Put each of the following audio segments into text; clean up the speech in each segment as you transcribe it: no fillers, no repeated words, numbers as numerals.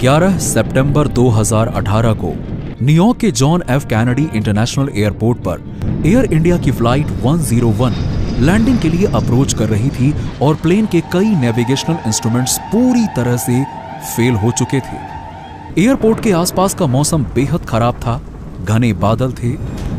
11 सितंबर 2018 को न्यूयॉर्क के John F Kennedy international airport पर एयर इंडिया की फ्लाइट 101 लैंडिंग के लिए अप्रोच कर रही थी और प्लेन के कई नेविगेशनल इंस्ट्रूमेंट्स पूरी तरह से फेल हो चुके थे। एयरपोर्ट के आसपास का मौसम बेहद खराब था, घने बादल थे,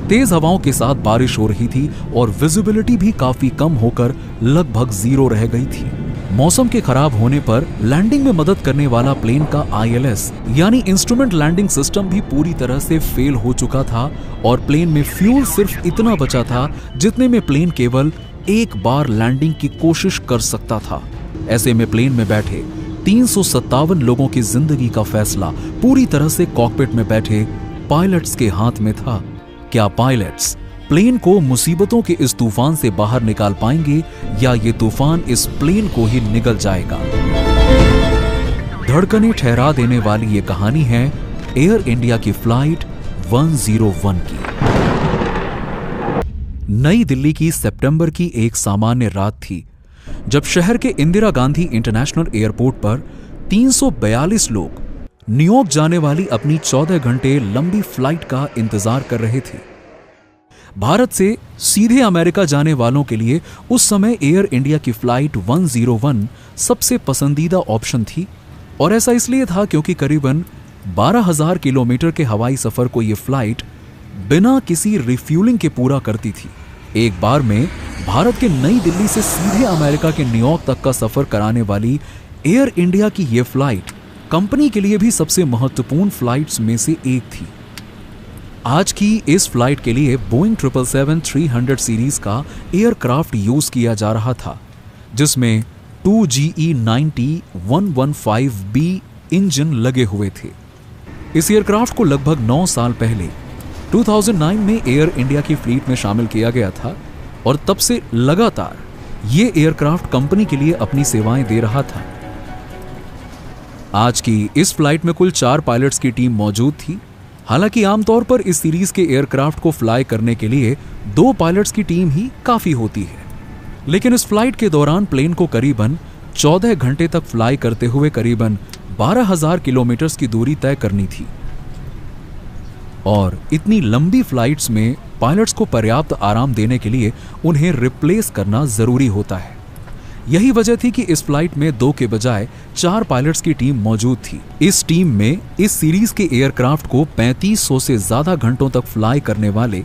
तेज हवाओं के साथ बारिश हो रही थी और विजिबिलिटी भी काफी कम होकर लगभग 0 रह गई थी। मौसम के खराब होने पर लैंडिंग में मदद करने वाला प्लेन का ILS यानी इंस्ट्रूमेंट लैंडिंग सिस्टम भी पूरी तरह से फेल हो चुका था और प्लेन में फ्यूल सिर्फ इतना बचा था जितने में प्लेन केवल एक बार लैंडिंग की कोशिश कर सकता था। ऐसे में प्लेन में बैठे 357 लोगों की जिंदगी का फैसला पूरी तरह से कॉकपिट में बैठे पायलट्स के हाथ में था। क्या पायलट्स प्लेन को मुसीबतों के इस तूफान से बाहर निकाल पाएंगे या ये तूफान इस प्लेन को ही निगल जाएगा? धड़कनें ठहरा देने वाली ये कहानी है एयर इंडिया की फ्लाइट 101 की। नई दिल्ली की सितंबर की एक सामान्य रात थी जब शहर के इंदिरा गांधी इंटरनेशनल एयरपोर्ट पर 342 लोग न्यूयॉर्क जाने वाली अपनी 14 घंटे लंबी फ्लाइट का इंतजार कर रहे थे। भारत से सीधे अमेरिका जाने वालों के लिए उस समय एयर इंडिया की फ्लाइट 101 सबसे पसंदीदा ऑप्शन थी और ऐसा इसलिए था क्योंकि करीबन 12,000 किलोमीटर के हवाई सफर को यह फ्लाइट बिना किसी रिफ्यूलिंग के पूरा करती थी। एक बार में भारत के नई दिल्ली से सीधे अमेरिका के न्यूयॉर्क तक का सफर कराने वाली एयर इंडिया की यह फ्लाइट कंपनी के लिए भी सबसे महत्वपूर्ण फ्लाइट्स में से एक थी। आज की इस फ्लाइट के लिए बोइंग 777-300 सीरीज का एयरक्राफ्ट यूज किया जा रहा था जिसमें 2GE90-115B इंजन लगे हुए थे। इस एयरक्राफ्ट को लगभग 9 साल पहले 2009 में एयर इंडिया की फ्लीट में शामिल किया गया था और तब से लगातार ये एयरक्राफ्ट कंपनी के लिए अपनी सेवाएं दे रहा था। आज की इस फ्लाइट में कुल 4 पायलट्स की टीम मौजूद थी। हालांकि आमतौर पर इस सीरीज के एयरक्राफ्ट को फ्लाई करने के लिए 2 पायलट्स की टीम ही काफी होती है, लेकिन इस फ्लाइट के दौरान प्लेन को करीबन 14 घंटे तक फ्लाई करते हुए करीबन 12,000 किलोमीटर की दूरी तय करनी थी और इतनी लंबी फ्लाइट्स में पायलट्स को पर्याप्त आराम देने के लिए उन्हें रिप्लेस करना जरूरी होता है। यही वजह थी कि इस फ्लाइट में 2 के बजाय 4 पायलट्स की टीम मौजूद थी। इस टीम में इस सीरीज के एयरक्राफ्ट को 3500 से ज्यादा घंटों तक फ्लाई करने वाले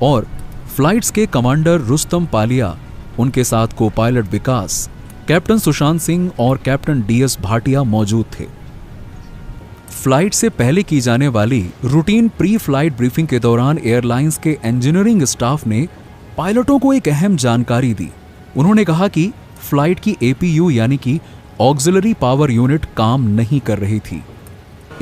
और फ्लाइट्स के कमांडर रुस्तम पालिया, उनके साथ को पायलट विकास, कैप्टन सुशांत सिंह और कैप्टन DS भाटिया मौजूद थे। फ्लाइट से पहले की जाने वाली रूटीन प्री फ्लाइट ब्रीफिंग के दौरान एयरलाइंस के इंजीनियरिंग स्टाफ ने पायलटों को एक अहम जानकारी दी। उन्होंने कहा कि फ्लाइट की APU यानी कि ऑक्सिलरी पावर यूनिट काम नहीं कर रही थी।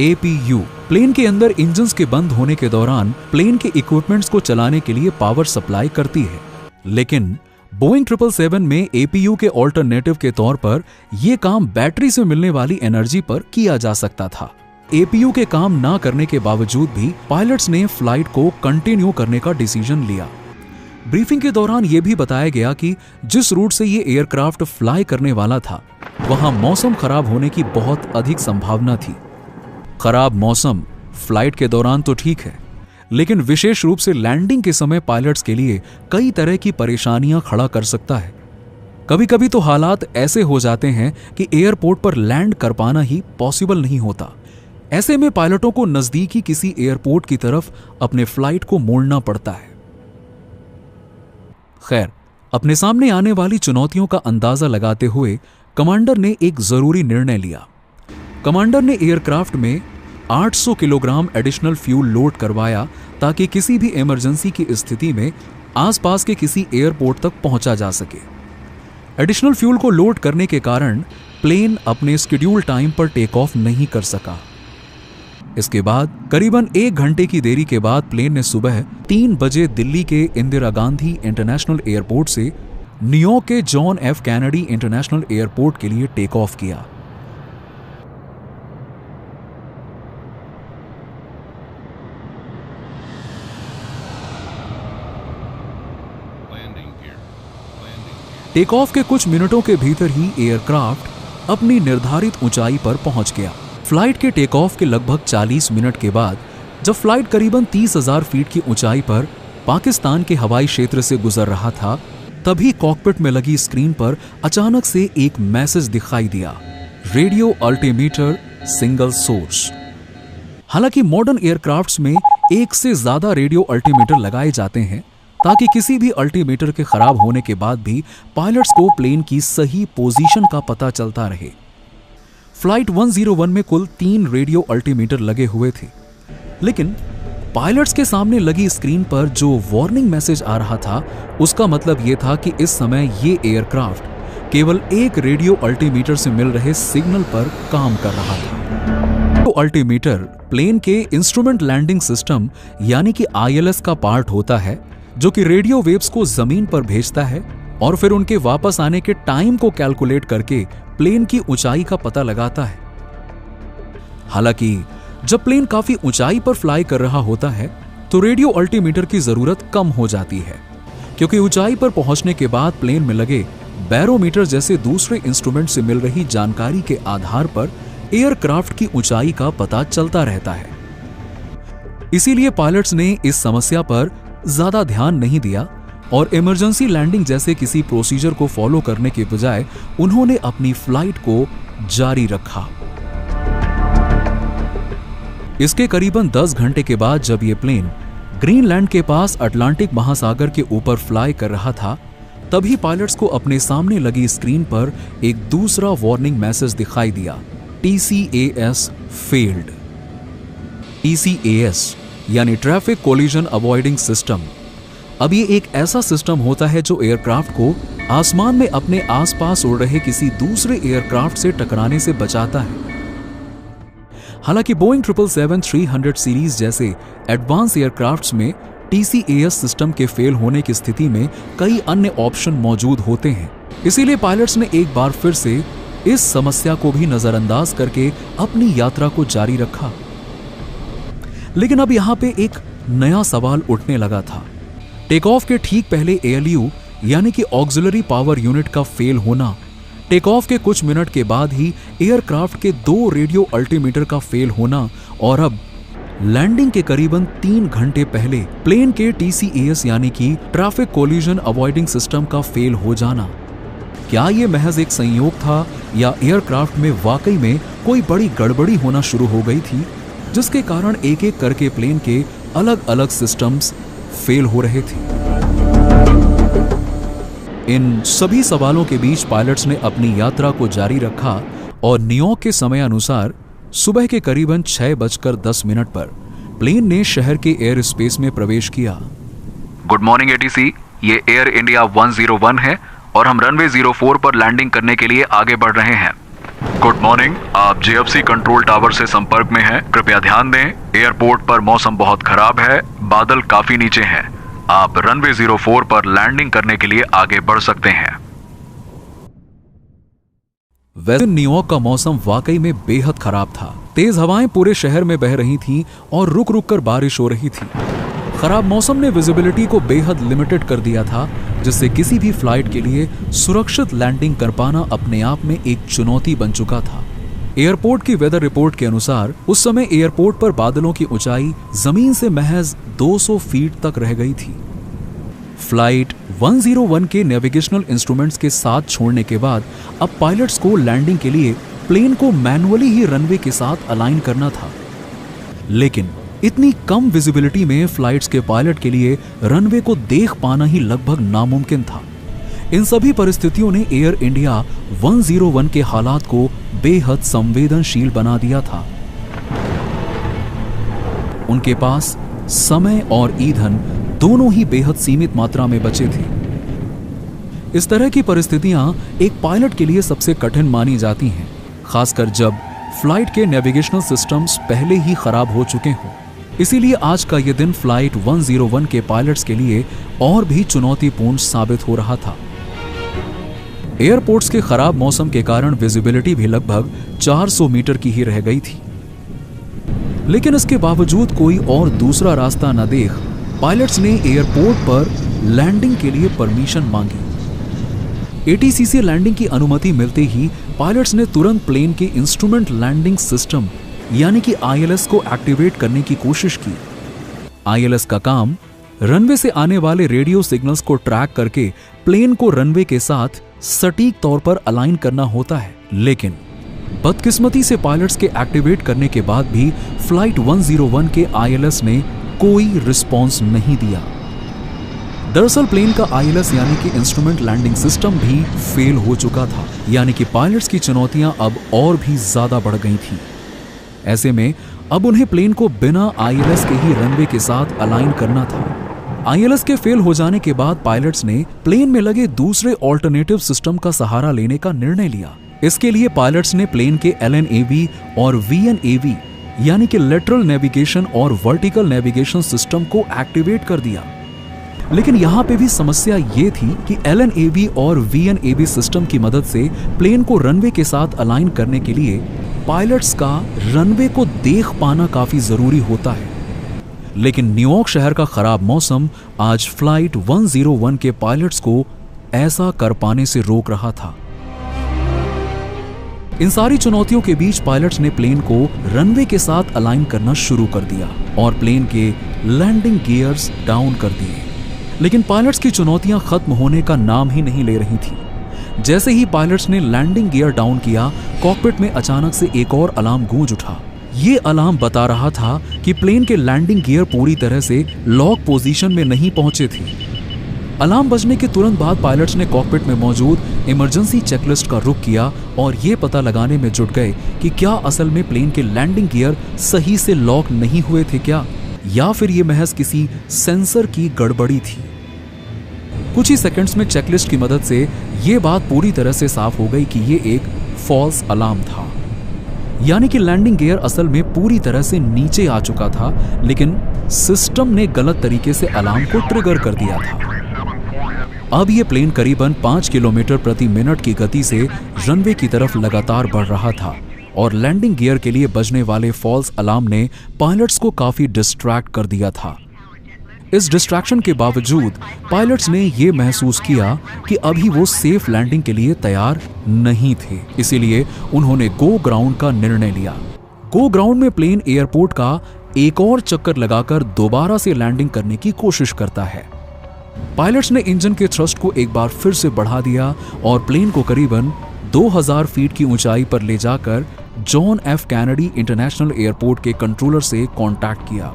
APU प्लेन के अंदर इंजन्स के बंद होने के दौरान प्लेन के इक्विपमेंट्स को चलाने के लिए पावर सप्लाई करती है, लेकिन बोइंग 777 में APU के ऑल्टरनेटिव के तौर पर यह काम बैटरी से मिलने वाली एनर्जी पर किया जा सकता था। APU के काम ना करने के बावजूद भी पायलट्स ने फ्लाइट को कंटिन्यू करने का डिसीजन लिया। ब्रीफिंग के दौरान यह भी बताया गया कि जिस रूट से ये एयरक्राफ्ट फ्लाई करने वाला था वहां मौसम खराब होने की बहुत अधिक संभावना थी। खराब मौसम फ्लाइट के दौरान तो ठीक है, लेकिन विशेष रूप से लैंडिंग के समय पायलट्स के लिए कई तरह की परेशानियां खड़ा कर सकता है। कभी कभी तो हालात ऐसे हो जाते हैं कि एयरपोर्ट पर लैंड कर पाना ही पॉसिबल नहीं होता। ऐसे में पायलटों को नजदीकी किसी एयरपोर्ट की तरफ अपने फ्लाइट को मोड़ना पड़ता है। खैर, अपने सामने आने वाली चुनौतियों का अंदाजा लगाते हुए कमांडर ने एक जरूरी निर्णय लिया। कमांडर ने एयरक्राफ्ट में 800 किलोग्राम एडिशनल फ्यूल लोड करवाया ताकि किसी भी इमरजेंसी की स्थिति में आसपास के किसी एयरपोर्ट तक पहुंचा जा सके। एडिशनल फ्यूल को लोड करने के कारण प्लेन अपने शेड्यूल टाइम पर टेक ऑफ नहीं कर सका। इसके बाद करीबन 1 घंटे की देरी के बाद प्लेन ने सुबह 3 बजे दिल्ली के इंदिरा गांधी इंटरनेशनल एयरपोर्ट से न्यूयॉर्क के John F Kennedy international airport के लिए टेक ऑफ किया। टेक ऑफ के कुछ मिनटों के भीतर ही एयरक्राफ्ट अपनी निर्धारित ऊंचाई पर पहुंच गया। फ्लाइट के टेक ऑफ के लगभग 40 मिनट के बाद जब फ्लाइट करीबन 30,000 फीट की ऊंचाई पर पाकिस्तान के हवाई क्षेत्र से गुजर रहा था, तभी कॉकपिट में लगी स्क्रीन पर अचानक से एक मैसेज दिखाई दिया, रेडियो अल्टीमीटर सिंगल सोर्स। हालांकि मॉडर्न एयरक्राफ्ट्स में एक से ज्यादा रेडियो अल्टीमीटर लगाए जाते हैं ताकि किसी भी अल्टीमीटर के खराब होने के बाद भी पायलट्स को प्लेन की सही पोजीशन का पता चलता रहे। फ्लाइट 101 में कुल 3 रेडियो अल्टीमीटर लगे हुए थे, लेकिन पायलट्स के सामने लगी स्क्रीन पर जो वार्निंग मैसेज आ रहा था उसका मतलब यह था कि इस समय ये एयरक्राफ्ट केवल एक रेडियो अल्टीमीटर से मिल रहे सिग्नल पर काम कर रहा था। तो अल्टीमीटर प्लेन के इंस्ट्रूमेंट लैंडिंग सिस्टम यानी कि ILS का पार्ट होता है, जो कि रेडियो वेव्स को जमीन पर भेजता है और फिर उनके वापस आने के टाइम को कैलकुलेट करके प्लेन की ऊंचाई का पता लगाता है। हालांकि जब प्लेन काफी ऊंचाई पर फ्लाई कर रहा होता है तो रेडियो अल्टीमीटर की जरूरत कम हो जाती है, क्योंकि ऊंचाई पर पहुंचने के बाद प्लेन में लगे बैरोमीटर जैसे दूसरे इंस्ट्रूमेंट से मिल रही जानकारी के आधार पर एयरक्राफ्ट की ऊंचाई का पता चलता रहता है। इसीलिए पायलट्स ने इस समस्या पर ज्यादा ध्यान नहीं दिया और इमरजेंसी लैंडिंग जैसे किसी प्रोसीजर को फॉलो करने के बजाय उन्होंने अपनी फ्लाइट को जारी रखा। इसके करीबन 10 घंटे के बाद जब यह प्लेन ग्रीनलैंड के पास अटलांटिक महासागर के ऊपर फ्लाई कर रहा था, तभी पायलट्स को अपने सामने लगी स्क्रीन पर एक दूसरा वार्निंग मैसेज दिखाई दिया, TCAS फेल्ड। TCAS यानी ट्रैफिक कोलिजन अवॉइडिंग सिस्टम। अब ये एक ऐसा सिस्टम होता है जो एयरक्राफ्ट को आसमान में अपने आसपास उड़ रहे किसी दूसरे एयरक्राफ्ट से टकराने से बचाता है। हालांकि बोइंग 777-300 सीरीज जैसे एडवांस एयरक्राफ्ट्स में TCAS सिस्टम के फेल होने की स्थिति में कई अन्य ऑप्शन मौजूद होते हैं। इसीलिए पायलट्स ने एक बार फिर से इस समस्या को भी नजरअंदाज करके अपनी यात्रा को जारी रखा। लेकिन अब यहां पे एक नया सवाल उठने लगा था। टेक ऑफ के ठीक पहले ALU यानी कि ऑक्सिलरी पावर यूनिट का फेल होना, टेक ऑफ के कुछ मिनट के बाद ही एयरक्राफ्ट के 2 रेडियो अल्टीमीटर का फेल होना और अब लैंडिंग के करीबन 3 घंटे पहले प्लेन के TCAS यानी कि ट्रैफिक कोलिजन अवॉइडिंग सिस्टम का फेल हो जाना। क्या ये महज एक संयोग था या एयरक्राफ्ट में वाकई में कोई बड़ी गड़बड़ी होना शुरू हो गई थी, जिसके कारण एक एक करके प्लेन के अलग अलग सिस्टम्स फेल हो रहे थे? इन सभी सवालों के बीच पायलट्स ने अपनी यात्रा को जारी रखा और न्यूयॉर्क के समय अनुसार सुबह के करीबन 6:10 पर प्लेन ने शहर के एयर स्पेस में प्रवेश किया। गुड मॉर्निंग ATC, ये एयर इंडिया 101 है और हम रनवे 04 पर लैंडिंग करने के लिए आगे बढ़ रहे हैं। गुड मॉर्निंग, आप JFC कंट्रोल टावर से संपर्क में हैं। कृपया ध्यान दें, एयरपोर्ट पर मौसम बहुत खराब है, बादल काफी नीचे हैं। आप रनवे 04 पर लैंडिंग करने के लिए आगे बढ़ सकते हैं। वैसे न्यूयॉर्क का मौसम वाकई में बेहद खराब था। तेज हवाएं पूरे शहर में बह रही थीं और रुक रुक कर बारिश हो रही थी। खराब मौसम ने विजिबिलिटी को बेहद लिमिटेड कर दिया था, जिससे किसी भी फ्लाइट के लिए सुरक्षित लैंडिंग कर पाना अपने आप में एक चुनौती बन चुका था। एयरपोर्ट की वेदर रिपोर्ट के अनुसार उस समय एयरपोर्ट पर बादलों की ऊंचाई जमीन से महज 200 फीट तक रह गई थी। फ्लाइट 101 के नेविगेशनल इंस्ट्रूमेंट्स के साथ छोड़ने के बाद अब पायलट्स को लैंडिंग के लिए प्लेन को मैनुअली ही रनवे के साथ अलाइन करना था। लेकिन इतनी कम विजिबिलिटी में फ्लाइट्स के पायलट के लिए रनवे को देख पाना ही लगभग नामुमकिन था। इन सभी परिस्थितियों ने एयर इंडिया 101 के हालात को बेहद संवेदनशील बना दिया था। उनके पास समय और ईंधन दोनों ही बेहद सीमित मात्रा में बचे थे। इस तरह की परिस्थितियां एक पायलट के लिए सबसे कठिन मानी जाती हैं, खासकर जब फ्लाइट के नेविगेशनल सिस्टम्स पहले ही खराब हो चुके हों। इसीलिए आज का यह दिन फ्लाइट 101 के पायलट्स के लिए और भी चुनौतीपूर्ण साबित हो रहा था। एयरपोर्ट्स के खराब मौसम के कारण विजिबिलिटी भी लगभग 400 मीटर की ही रह गई थी। लेकिन इसके बावजूद कोई और दूसरा रास्ता न देख पायलट्स ने एयरपोर्ट पर लैंडिंग के लिए परमिशन मांगी। एटीसी से लैंडिंग की अनुमति मिलते ही पायलट्स ने तुरंत प्लेन के इंस्ट्रूमेंट लैंडिंग सिस्टम यानी कि आईएलएस को एक्टिवेट करने की कोशिश की। आईएलएस का काम रनवे से आने वाले रेडियो सिग्नल्स को ट्रैक करके प्लेन को रनवे के साथ सटीक तौर पर अलाइन करना होता है, लेकिन बदकिस्मती से पायलट्स के एक्टिवेट करने के बाद भी फ्लाइट 101 के आईएलएस ने कोई रिस्पॉन्स नहीं दिया। दरअसल प्लेन का आईएलएस यानी कि इंस्ट्रूमेंट लैंडिंग सिस्टम भी फेल हो चुका था, यानी कि पायलट्स की चुनौतियां अब और भी ज्यादा बढ़ गई थी। ऐसे में अब उन्हें प्लेन को बिना आईएलएस के ही रनवे के साथ अलाइन करना था। आईएलएस के फेल हो जाने के बाद पायलट्स ने प्लेन में लगे दूसरे ऑल्टरनेटिव सिस्टम का सहारा लेने का निर्णय लिया। इसके लिए पायलट्स ने प्लेन के एलएनएवी और वीएनएवी यानी कि लेटरल नेविगेशन और वर्टिकल नेविगेशन सिस्टम को एक्टिवेट कर दिया। लेकिन यहाँ पे भी समस्या ये थी कि एलएनएवी और वीएनएवी सिस्टम की मदद से प्लेन को रनवे के साथ अलाइन करने के लिए पायलट्स का रनवे को देख पाना काफी जरूरी होता है। लेकिन न्यूयॉर्क शहर का खराब मौसम आज फ्लाइट 101 के पायलट्स को ऐसा कर पाने से रोक रहा था। इन सारी चुनौतियों के बीच पायलट्स ने प्लेन को रनवे के साथ अलाइन करना शुरू कर दिया और प्लेन के लैंडिंग गियर्स डाउन कर दिए। लेकिन पायलट्स की चुनौतियां खत्म होने का नाम ही नहीं ले रही थी। जैसे ही पायलट्स ने लैंडिंग गियर डाउन किया, कॉकपिट में अचानक से एक और अलार्म गूंज उठा। ये अलार्म बता रहा था कि प्लेन के लैंडिंग गियर पूरी तरह से लॉक पोजीशन में नहीं पहुंचे थे। अलार्म बजने के तुरंत बाद पायलट्स ने कॉकपिट में मौजूद इमरजेंसी चेकलिस्ट का रुख किया और ये पता लगाने में जुट गए कि क्या असल में प्लेन के लैंडिंग गियर सही से लॉक नहीं हुए थे क्या, या फिर ये महज किसी सेंसर की गड़बड़ी थी। कुछ ही सेकंड्स में चेकलिस्ट की मदद से ये बात पूरी तरह से साफ हो गई कि ये एक फॉल्स अलार्म था, यानी कि लैंडिंग गियर असल में पूरी तरह से नीचे आ चुका था, लेकिन सिस्टम ने गलत तरीके से अलार्म को ट्रिगर कर दिया था। अब ये प्लेन करीबन 5 किलोमीटर प्रति मिनट की गति से रनवे की तरफ लगातार बढ़ रहा था और लैंडिंग गियर के लिए बजने वाले फॉल्स अलार्म ने पायलट्स को काफी डिस्ट्रैक्ट कर दिया था। इस डिस्ट्रैक्शन के बावजूद पायलट्स ने यह महसूस किया कि अभी वो सेफ लैंडिंग के लिए तैयार नहीं थे, इसीलिए उन्होंने गो ग्राउंड का निर्णय लिया। गो ग्राउंड में प्लेन एयरपोर्ट का एक और चक्कर लगाकर दोबारा से लैंडिंग करने की कोशिश करता है। पायलट्स ने इंजन के थ्रस्ट को एक बार फिर से बढ़ा दिया और प्लेन को करीबन 2000 फीट की ऊंचाई पर ले जाकर John F Kennedy international airport के कंट्रोलर से कांटेक्ट किया।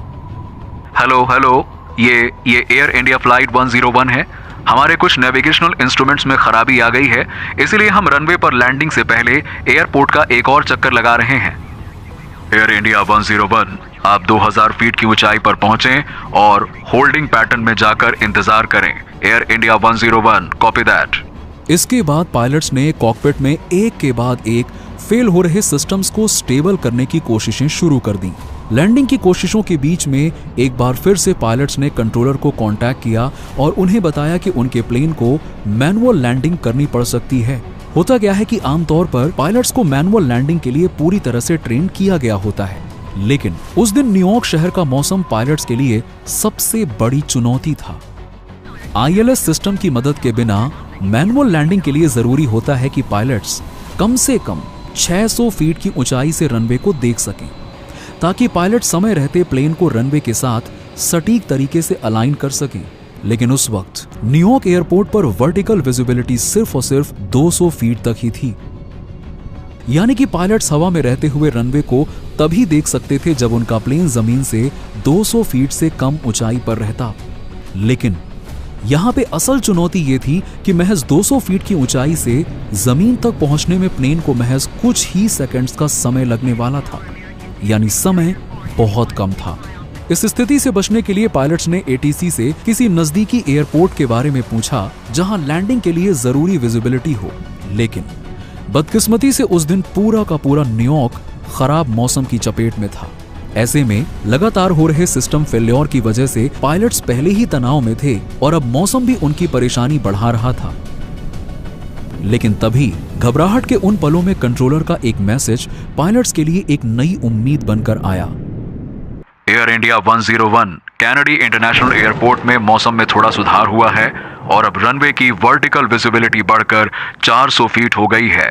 हेलो, ये एयर इंडिया फ्लाइट 101 है। हमारे कुछ नेविगेशनल इंस्ट्रूमेंट्स में खराबी आ गई है, इसलिए हम रनवे पर लैंडिंग से पहले एयरपोर्ट का एक और चक्कर लगा रहे हैं। एयर इंडिया 101, आप 2000 फीट की ऊंचाई पर पहुंचें और होल्डिंग पैटर्न में जाकर इंतजार करें। Air India 101, copy that. इसके बाद पायलट्स ने कॉकपिट में एक के बाद एक फेल हो रहे सिस्टम्स को स्टेबल करने की कोशिशें शुरू कर दी। लैंडिंग की कोशिशों के बीच में एक बार फिर से पायलट्स ने कंट्रोलर को कांटेक्ट किया और उन्हें बताया कि उनके प्लेन को मैनुअल लैंडिंग करनी पड़ सकती है। होता क्या है कि आमतौर पर पायलट्स को मैनुअल लैंडिंग के लिए पूरी तरह से ट्रेन किया गया होता है, लेकिन उस दिन न्यूयॉर्क शहर का मौसम पायलट्स के लिए सबसे बड़ी चुनौती था। आईएलएस सिस्टम की मदद के बिना मैनुअल लैंडिंग के लिए जरूरी होता है कि पायलट्स कम से कम 600 फीट की ऊंचाई से रनवे को देख सकें, ताकि पायलट समय रहते प्लेन को रनवे के साथ सटीक तरीके से अलाइन कर सकें। लेकिन उस वक्त न्यूयॉर्क एयरपोर्ट पर वर्टिकल विजिबिलिटी सिर्फ और सिर्फ 200 फीट तक ही थी, यानी कि पायलट्स हवा में रहते हुए रनवे को तभी देख सकते थे जब उनका प्लेन जमीन से 200 फीट से कम ऊंचाई पर रहता। लेकिन यहां पे असल चुनौती ये थी कि महज 200 फीट की ऊंचाई से जमीन तक पहुंचने में प्लेन को महज कुछ ही सेकंड्स का समय लगने वाला था, यानी समय बहुत कम था। इस स्थिति से बचने के लिए पायलट्स ने एटीसी से किसी नजदीकी एयरपोर्ट के बारे में पूछा जहां लैंडिंग के लिए जरूरी विजिबिलिटी हो, लेकिन बदकिस्मती से उस दिन पूरा का पूरा न्यूयॉर्क खराब मौसम की चपेट में था। ऐसे में लगातार हो रहे सिस्टम फेल्योर की वजह से पायलट्स पहले ही तनाव में थे और अब मौसम भी उनकी परेशानी बढ़ा रहा था। लेकिन तभी घबराहट के उन पलों में कंट्रोलर का एक मैसेज पायलट्स के लिए एक नई उम्मीद बनकर आया। Air India 101 Kennedy international airport में मौसम में थोड़ा सुधार हुआ है और अब रनवे की वर्टिकल विजिबिलिटी बढ़कर 400 फीट हो गई है।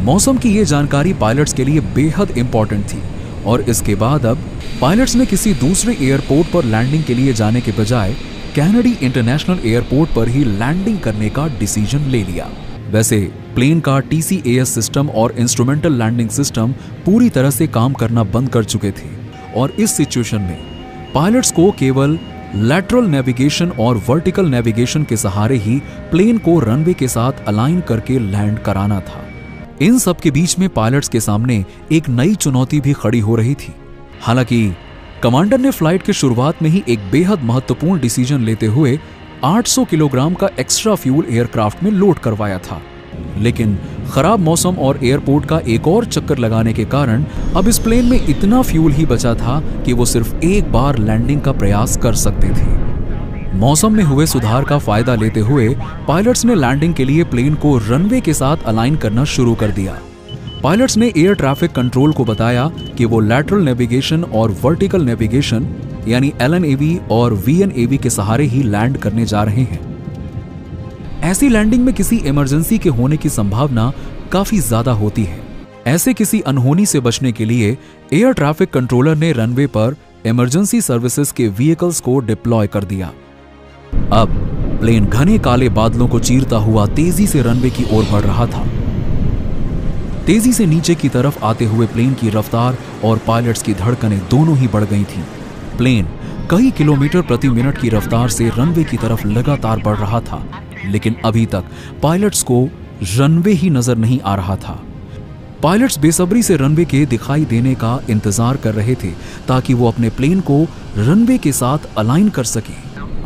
मौसम की ये जानकारी पायलट्स के लिए बेहद इंपॉर्टेंट थी और इसके बाद अब पायलट्स ने किसी दूसरे एयरपोर्ट पर लैंडिंग के लिए जाने के बजाय कैनेडी इंटरनेशनल एयरपोर्ट पर ही लैंडिंग करने का डिसीजन ले लिया। वैसे प्लेन का TCAS सिस्टम और इंस्ट्रूमेंटल लैंडिंग सिस्टम पूरी तरह से काम करना बंद कर चुके थे और इस सिचुएशन में पायलट्स को केवल लैटरल नेविगेशन और वर्टिकल नेविगेशन के सहारे ही प्लेन को रनवे के साथ अलाइन करके लैंड कराना था। इन सब के बीच में पायलट्स के सामने एक नई चुनौती भी खड़ी हो रही थी। हालांकि कमांडर ने फ्लाइट की शुरुआत में ही एक बेहद महत्वपूर्ण डिसीजन लेते हुए 800 किलोग्राम का एक्स्ट्रा फ्यूल एयरक्राफ्ट में लोड करवाया था, लेकिन खराब मौसम और एयरपोर्ट का एक और चक्कर लगाने के कारण अब इस प्लेन में इतना फ्यूल ही बचा था कि वो सिर्फ एक बार लैंडिंग का प्रयास कर सकते थे। मौसम में हुए सुधार का फायदा लेते हुए पायलट्स ने लैंडिंग के लिए प्लेन को रनवे के साथ अलाइन करना शुरू कर दिया। पायलट्स ने एयर ट्रैफिक कंट्रोल को बताया कि वो लैटरल नेविगेशन और वर्टिकल नेविगेशन यानी LNAV और VNAV के सहारे ही लैंड करने जा रहे हैं। ऐसी लैंडिंग में किसी इमरजेंसी के होने की संभावना काफी ज्यादा होती है। ऐसे किसी अनहोनी से बचने के लिए एयर ट्रैफिक कंट्रोलर ने रनवे पर इमरजेंसी सर्विसेज के व्हीकल्स को डिप्लॉय कर दिया। अब प्लेन घने काले बादलों को चीरता हुआ तेजी से रनवे की ओर बढ़ रहा था। तेजी से नीचे की तरफ आते हुए प्लेन की रफ्तार और पायलट्स की धड़कनें दोनों ही बढ़ गई थीं। प्लेन कई किलोमीटर प्रति मिनट की रफ्तार से रनवे की तरफ लगातार बढ़ रहा था, लेकिन अभी तक पायलट्स को रनवे ही नजर नहीं आ रहा था। पायलट्स बेसब्री से रनवे के दिखाई देने का इंतजार कर रहे थे ताकि वो अपने प्लेन को रनवे के साथ अलाइन कर सके।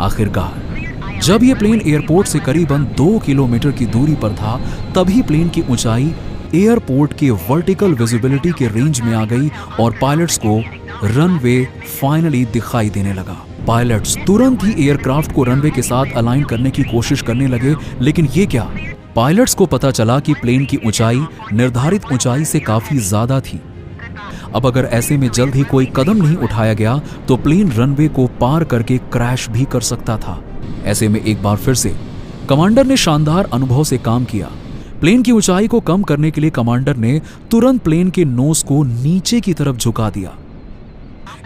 आखिरकार जब ये प्लेन एयरपोर्ट से करीबन 2 किलोमीटर की दूरी पर था, तभी प्लेन की ऊंचाई एयरपोर्ट के वर्टिकल विजिबिलिटी के रेंज में आ गई और पायलट्स को रनवे फाइनली दिखाई देने लगा। पायलट्स तुरंत ही एयरक्राफ्ट को रनवे के साथ अलाइन करने की कोशिश करने लगे, लेकिन ये क्या, पायलट्स को पता चला कि प्लेन की ऊंचाई निर्धारित ऊंचाई से काफी ज्यादा थी। अब अगर ऐसे में जल्द ही कोई कदम नहीं उठाया गया तो प्लेन रनवे को पार करके क्रैश भी कर सकता था। ऐसे में एक बार फिर से कमांडर ने शानदार अनुभव से काम किया। प्लेन की ऊंचाई को कम करने के लिए कमांडर ने तुरंत प्लेन के नोज को नीचे की तरफ झुका दिया।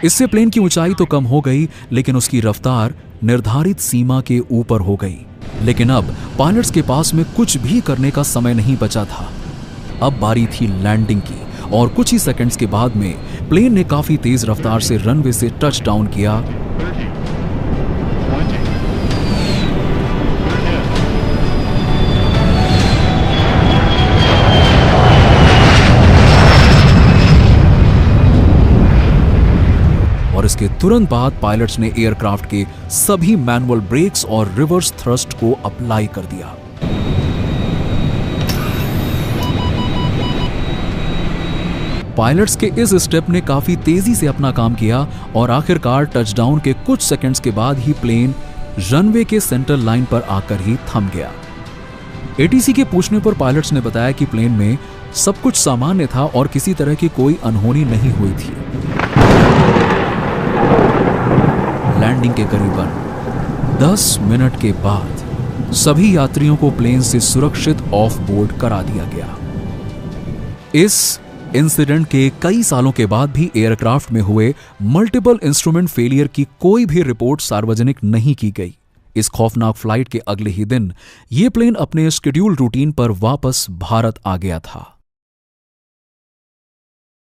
इससे प्लेन की ऊंचाई तो कम हो गई, लेकिन उसकी रफ्तार निर्धारित सीमा के ऊपर हो गई। लेकिन अब पायलट्स के पास में कुछ भी करने का समय नहीं बचा था। अब बारी थी लैंडिंग की और कुछ ही सेकंड्स के बाद में प्लेन ने काफी तेज रफ्तार से रनवे से टच डाउन किया। और इसके तुरंत बाद पायलट्स ने एयरक्राफ्ट के सभी मैनुअल ब्रेक्स और रिवर्स थ्रस्ट को अप्लाई कर दिया। पायलट्स के इस स्टेप ने काफी तेजी से अपना काम किया और आखिरकार टचडाउन के कुछ सेकंड्स के बाद ही प्लेन रनवे के सेंटर लाइन पर आकर ही थम गया। ATC के पूछने पर पायलट्स ने बताया कि प्लेन में सब कुछ सामान्य था और किसी तरह की कोई अनहोनी नहीं हुई थी। लैंडिंग के करीबन 10 मिनट के बाद सभी यात्रियों को प्लेन से सुरक्षित ऑफ बोर्ड करा दिया गया। इस इंसिडेंट के कई सालों के बाद भी एयरक्राफ्ट में हुए मल्टीपल इंस्ट्रूमेंट फेलियर की कोई भी रिपोर्ट सार्वजनिक नहीं की गई। इस खौफनाक फ्लाइट के अगले ही दिन यह प्लेन अपने शेड्यूल रूटीन पर वापस भारत आ गया था।